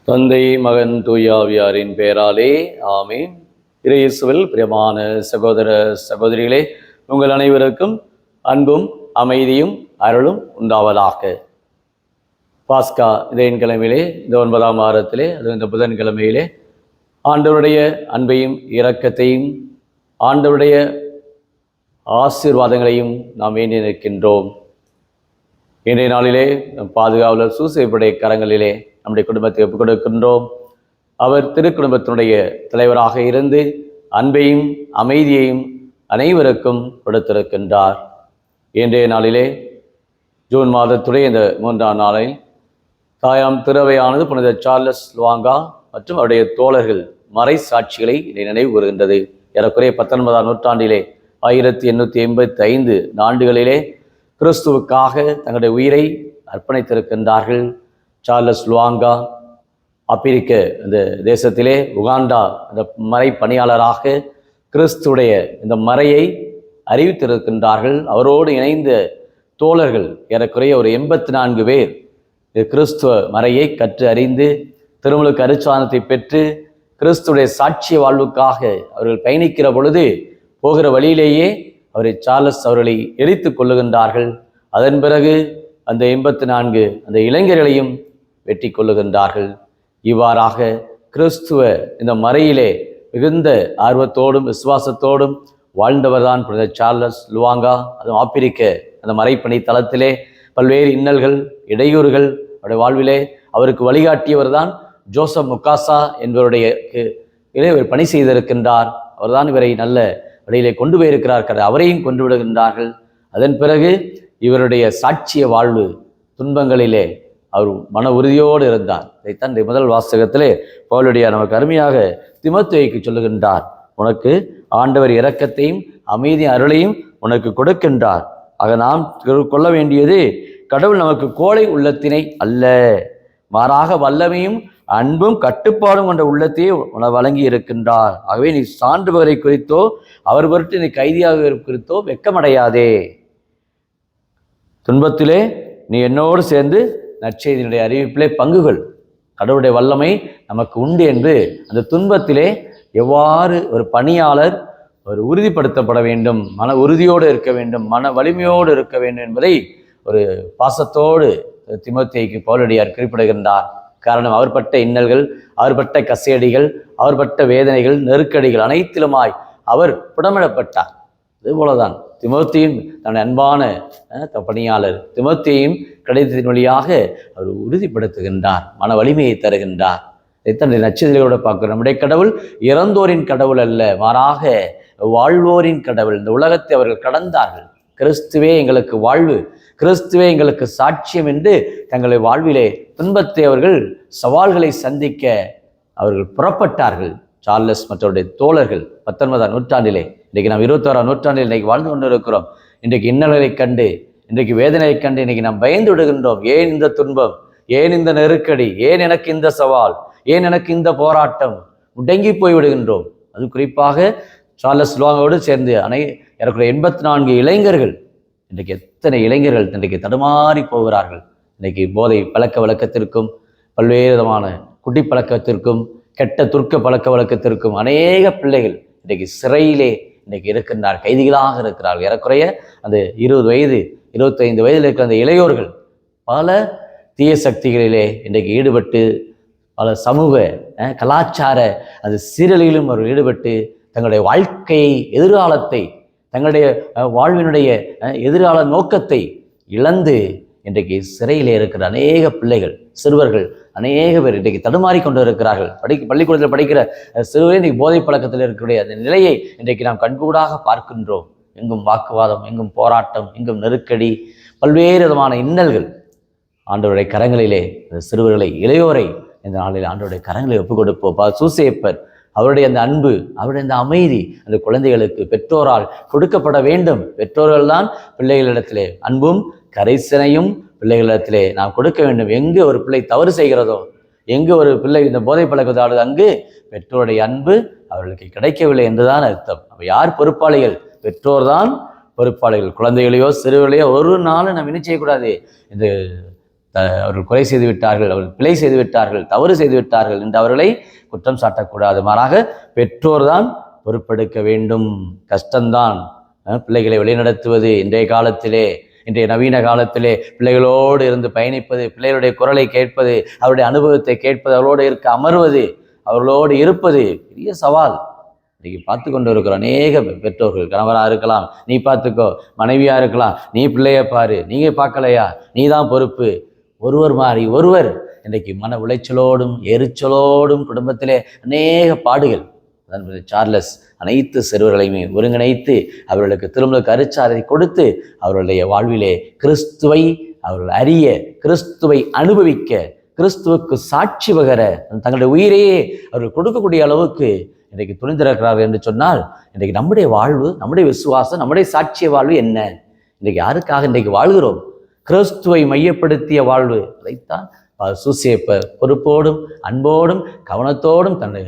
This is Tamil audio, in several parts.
தந்தை மகன் தூயாவியாரின் பெயராலே ஆமீன். இயேசுவில் பிரியமான சகோதர சகோதரிகளே, உங்கள் அனைவருக்கும் அன்பும் அமைதியும் அருளும் உண்டாவதாக. பாஸ்கா கிழமையிலே, இந்த 9ஆம் வாரத்திலே, அது இந்த புதன்கிழமையிலே ஆண்டவருடைய அன்பையும் இரக்கத்தையும் ஆண்டவருடைய ஆசீர்வாதங்களையும் நாம் வேண்டி நிற்கின்றோம். இன்றைய நாளிலே பாதுகாவலர் சூசைப்படை கரங்களிலே நம்முடைய குடும்பத்தை ஒப்புக் கொடுக்கின்றோம். அவர் திருக்குடும்பத்தினுடைய தலைவராக இருந்து அன்பையும் அமைதியையும் அனைவருக்கும் கொடுத்திருக்கின்றார். இன்றைய நாளிலே ஜூன் மாதத்துடைய இந்த 3ஆம் நாளில் தாயாம் திருவையானது புனித சார்லஸ் லுவாங்கா மற்றும் அவருடைய தோழர்கள் மறை சாட்சிகளை நினைவு கூறுகின்றது. ஏறக்குறைய 19ஆம் நூற்றாண்டிலே 1885 ஆண்டுகளிலே கிறிஸ்துவுக்காக தங்களுடைய உயிரை அர்ப்பணித்திருக்கின்றார்கள். சார்லஸ் லுவாங்கா ஆப்பிரிக்க இந்த தேசத்திலே உகாண்டா அந்த மறை பணியாளராக கிறிஸ்துடைய இந்த மறையை அறிவித்திருக்கின்றார்கள். அவரோடு இணைந்த தோழர்கள் ஏறக்குறைய ஒரு 84 பேர் கிறிஸ்துவ மறையை கற்று அறிந்து திருமுழுக்கு அருட்சாதனத்தை பெற்று கிறிஸ்துடைய சாட்சிய வாழ்வுக்காக அவர்கள் பயணிக்கிற பொழுது போகிற வழியிலேயே அவரை சார்லஸ் அவர்களை எரித்து கொள்ளுகின்றார்கள். அதன் பிறகு அந்த 84 அந்த இளைஞர்களையும் வெற்றி கொள்ளுகின்றார்கள். இவ்வாறாக கிறிஸ்துவ இந்த மறையிலே மிகுந்த ஆர்வத்தோடும் விசுவாசத்தோடும் வாழ்ந்தவர்தான் புனித சார்லஸ் லுவாங்கா. அதுவும் ஆப்பிரிக்க அந்த மறைப்பணி தளத்திலே பல்வேறு இன்னல்கள் இடையூறுகள் அவருடைய வாழ்விலே அவருக்கு வழிகாட்டியவர் தான் ஜோசப் முக்காசா என்பவருடைய இவர் பணி செய்திருக்கின்றார். அவர்தான் இவரை நல்ல வழியிலே கொண்டு போயிருக்கிறார்கள். அவரையும் கொண்டு விடுகின்றார்கள். அதன் பிறகு இவருடைய சாட்சிய வாழ்வு துன்பங்களிலே அவர் மன உறுதியோடு இருந்தார். இதைத்தான் முதல் வாசகத்திலே பவுலடியார் நமக்கு அருமையாக தீமோத்தேயுக்கு சொல்லுகின்றார். உனக்கு ஆண்டவர் இரக்கத்தையும் அமைதி அருளையும் உனக்கு கொடுக்கின்றார். ஆக நாம் கொள்ள வேண்டியது கடவுள் நமக்கு கோழை உள்ளத்தினை அல்ல, மாறாக வல்லமையும் அன்பும் கட்டுப்பாடும் கொண்ட உள்ளத்தையே வழங்கி இருக்கின்றார். ஆகவே நீ சான்றுபவரை குறித்தோ அவர் பொருட்டு நீ கைதியாக குறித்தோ வெட்கமடையாதே. துன்பத்திலே நீ என்னோடு சேர்ந்து நற்செய்தியினுடைய அறிவிப்பிலே பங்குகள். கடவுளுடைய வல்லமை நமக்கு உண்டு என்று அந்த துன்பத்திலே எவ்வாறு ஒரு பணியாளர் ஒரு உறுதிப்படுத்தப்பட வேண்டும், மன உறுதியோடு இருக்க வேண்டும், மன வலிமையோடு இருக்க வேண்டும் என்பதை ஒரு பாசத்தோடு தீமோத்தேயுக்கு பவுலடியார் குறிப்பிடுகின்றார். காரணம், அவர் பட்ட இன்னல்கள், அவர் பட்ட கசையடிகள், அவர் பட்ட வேதனைகள், நெருக்கடிகள் அனைத்திலுமாய் அவர் புடமிடப்பட்டார். அதுபோலதான் தீமோத்தேயும் தன்னுடைய அன்பான பணியாளர் தீமோத்தேயும் கடிதத்தின் வழியாக அவர் உறுதிப்படுத்துகின்றார், மன வலிமையை தருகின்றார். இத்தனை நட்சத்திரங்களோட பார்க்கிறோம். நம்முடைய கடவுள் இறந்தோரின் கடவுள் அல்ல, மாறாக வாழ்வோரின் கடவுள். இந்த உலகத்தை அவர்கள் கடந்தார்கள். கிறிஸ்துவே எங்களுக்கு வாழ்வு, கிறிஸ்துவே எங்களுக்கு சாட்சியம் என்று தங்களுடைய வாழ்விலே துன்பத்தை அவர்கள் சவால்களை சந்திக்க அவர்கள் புறப்பட்டார்கள். சார்லஸ் மற்றவருடைய தோழர்கள் 19ஆம் நூற்றாண்டிலே, இன்றைக்கு நாம் 21ஆம் நூற்றாண்டில் இன்றைக்கு வாழ்ந்து கொண்டு இருக்கிறோம். இன்றைக்கு இன்னல்களை கண்டு, இன்றைக்கு வேதனையை கண்டு இன்றைக்கு நாம் பயந்து விடுகின்றோம். ஏன் இந்த துன்பம், ஏன் இந்த நெருக்கடி, ஏன் எனக்கு இந்த சவால், ஏன் எனக்கு இந்த போராட்டம், முடங்கி போய் விடுகின்றோம். அது குறிப்பாக சார்லஸ் லுவாங்கோடு சேர்ந்து ஏறக்குறைய 84 இளைஞர்கள், இன்றைக்கு எத்தனை இளைஞர்கள் இன்றைக்கு தடுமாறி போகிறார்கள். இன்றைக்கு போதை பழக்க வழக்கத்திற்கும் பல்வேறு விதமான குடி பழக்கத்திற்கும் கெட்ட துர்க்க பழக்க வழக்கத்திற்கும் அநேக பிள்ளைகள் இன்றைக்கு சிறையிலே இன்றைக்கு இருக்கின்றார், கைதிகளாக இருக்கிறார்கள். ஏறக்குறைய அந்த 20 வயது 25 வயதில் இருக்கிற அந்த இளையோர்கள் பல தீய சக்திகளிலே இன்றைக்கு ஈடுபட்டு பல சமூக கலாச்சார அந்த சீரழியிலும் அவர்கள் ஈடுபட்டு தங்களுடைய வாழ்க்கையை, எதிர்காலத்தை, தங்களுடைய வாழ்வினுடைய எதிர்கால நோக்கத்தை இழந்து இன்றைக்கு சிறையிலே இருக்கிற அநேக பிள்ளைகள், சிறுவர்கள் அநேக பேர் இன்றைக்கு தடுமாறி கொண்டு இருக்கிறார்கள். பள்ளிக்கூடத்தில் படிக்கிற சிறுவரை இன்றைக்கு போதை பழக்கத்தில் இருக்கக்கூடிய அந்த நிலையை இன்றைக்கு நாம் கண்கூடாக பார்க்கின்றோம். எங்கும் வாக்குவாதம், எங்கும் போராட்டம், எங்கும் நெருக்கடி, பல்வேறு விதமான இன்னல்கள். ஆண்டவருடைய கரங்களிலே அந்த சிறுவர்களை, இளையோரை இந்த நாளில் ஆண்டவருடைய கரங்களை ஒப்புக் கொடுப்போம். சூசேப்பர் அவருடைய அந்த அன்பு, அவருடைய அந்த அமைதி அந்த குழந்தைகளுக்கு பெற்றோரால் கொடுக்கப்பட வேண்டும். பெற்றோர்கள் தான் பிள்ளைகளிடத்திலே அன்பும் கரைசனையும் பிள்ளைகளிடத்திலே நாம் கொடுக்க வேண்டும். எங்கு ஒரு பிள்ளை தவறு செய்கிறதோ, எங்கு ஒரு பிள்ளை இந்த போதை பழக்கத்தோடு, அங்கு பெற்றோருடைய அன்பு அவர்களுக்கு கிடைக்கவில்லை என்றுதான் அர்த்தம். அப்போ யார் பொறுப்பாளிகள்? பெற்றோர் தான் பொறுப்பாளிகள். குழந்தைகளையோ சிறுவர்களையோ ஒரு நாளும் நம்ம என்ன செய்யக்கூடாது, இந்த அவர்கள் கொலை செய்து விட்டார்கள், அவர்கள் பிழை செய்து விட்டார்கள், தவறு செய்து விட்டார்கள் என்று அவர்களை குற்றம் சாட்டக்கூடாது. மாறாக பெற்றோர் தான் பொறுப்பெடுக்க வேண்டும். கஷ்டம்தான் பிள்ளைகளை வழிநடத்துவது. இன்றைய நவீன காலத்திலே பிள்ளைகளோடு இருந்து பயணிப்பது, பிள்ளைகளுடைய குரலை கேட்பது, அவருடைய அனுபவத்தை கேட்பது, அவர்களோடு இருக்க அமர்வது, அவர்களோடு இருப்பது பெரிய சவால். இன்னைக்கு பார்த்து கொண்டு இருக்கிற அநேக பெற்றோர்கள், கணவராக இருக்கலாம் நீ பார்த்துக்கோ, மனைவியா இருக்கலாம் நீ பிள்ளைய பாரு, நீங்க பார்க்கலையா நீ தான் பொறுப்பு, ஒருவர் மாறி ஒருவர் இன்றைக்கு மன உளைச்சலோடும் எரிச்சலோடும் குடும்பத்திலே அநேக பாடுகள். சார்லஸ் அனைத்து சிறுவர்களையுமே ஒருங்கிணைத்து அவர்களுக்கு திரும்ப கருச்சாரை கொடுத்து அவர்களுடைய வாழ்விலே கிறிஸ்துவை அவர்கள் அறிய, கிறிஸ்துவை அனுபவிக்க, கிறிஸ்துவுக்கு சாட்சி பகர தங்களுடைய உயிரையே அவர்கள் கொடுக்கக்கூடிய அளவுக்கு இன்றைக்கு துணிந்திருக்கிறார்கள் என்று சொன்னால், இன்றைக்கு நம்முடைய வாழ்வு, நம்முடைய விசுவாசம், நம்முடைய சாட்சிய வாழ்வு என்ன? இன்றைக்கு யாருக்காக இன்றைக்கு வாழ்கிறோம்? கிறிஸ்துவை மையப்படுத்திய வாழ்வு. அதைத்தான் சூசேப்பர் பொறுப்போடும் அன்போடும் கவனத்தோடும் தன்னை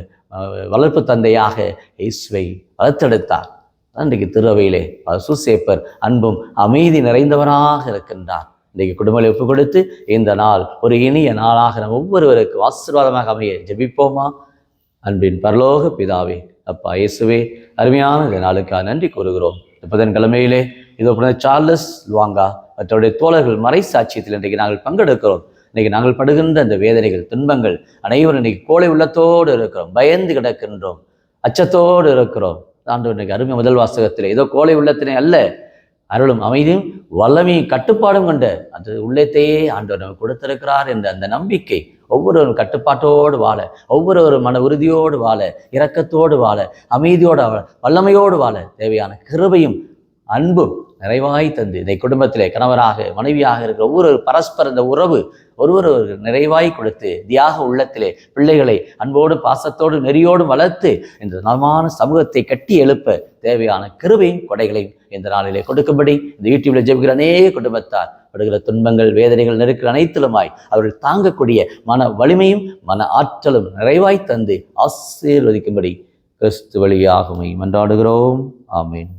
வளர்ப்பு தந்தையாக இயேசுவை வளர்த்தெடுத்தார். இன்றைக்கு திருவையிலே சூசேப்பர் அன்பும் அமைதி நிறைந்தவராக இருக்கின்றார். இன்றைக்கு குடும்பங்களை ஒப்புக் கொடுத்து இந்த நாள் ஒரு இனிய நாளாக நம்ம ஒவ்வொருவருக்கு ஆசீர்வாதமாக அமைய ஜெபிப்போமா? அன்பின் பரலோக பிதாவே, அப்பா இயேசுவே, அருமையான இந்த நாளுக்காக நன்றி கூறுகிறோம். புதன்கிழமையிலே இதோ சார்லஸ் லுவாங்கா மற்றவருடைய தோழர்கள் மறை சாட்சியத்தில் இன்றைக்கு நாங்கள் பங்கெடுக்கிறோம். இன்றைக்கி நாங்கள் படுகின்ற அந்த வேதனைகள், துன்பங்கள் அனைவரும் இன்றைக்கி கோழை உள்ளத்தோடு இருக்கிறோம், பயந்து கிடக்கின்றோம், அச்சத்தோடு இருக்கிறோம். ஆண்டவர் இன்றைக்கு அருமை முதல் வாசகத்தில் ஏதோ கோழை உள்ளத்தினை அல்ல, அருளும் அமைதியும் வல்லமையும் கட்டுப்பாடும் கொண்ட அந்த உள்ளத்தையே ஆண்டவர் நமக்கு கொடுத்திருக்கிறார் என்ற அந்த நம்பிக்கை ஒவ்வொருவரும் கட்டுப்பாட்டோடு வாழ, ஒவ்வொருவரும் மன உறுதியோடு வாழ, இரக்கத்தோடு வாழ, அமைதியோடு வாழ, வல்லமையோடு வாழ தேவையான கிருபையும் அன்பும் நிறைவாய் தந்து இதை குடும்பத்திலே கணவராக மனைவியாக இருக்கிற ஒவ்வொரு பரஸ்பர இந்த உறவு ஒருவர் நிறைவாய் கொடுத்து தியாக உள்ளத்திலே பிள்ளைகளை அன்போடு பாசத்தோடு நெறியோடு வளர்த்து இந்த நலமான சமூகத்தை கட்டி எழுப்ப தேவையான கிருபையும் கொடைகளையும் இந்த நாளிலே கொடுக்கும்படி இந்த யூடியூப்ல ஜெபிக்கிற அநேக குடும்பத்தார் படுகிற துன்பங்கள், வேதனைகள், நெருக்கிற அனைத்திலுமாய் அவர்கள் தாங்கக்கூடிய மன வலிமையும் மன ஆற்றலும் நிறைவாய் தந்து ஆசீர்வதிக்கும்படி கிறிஸ்து வழியாகுமை மன்றாடுகிறோம். ஆமீன்.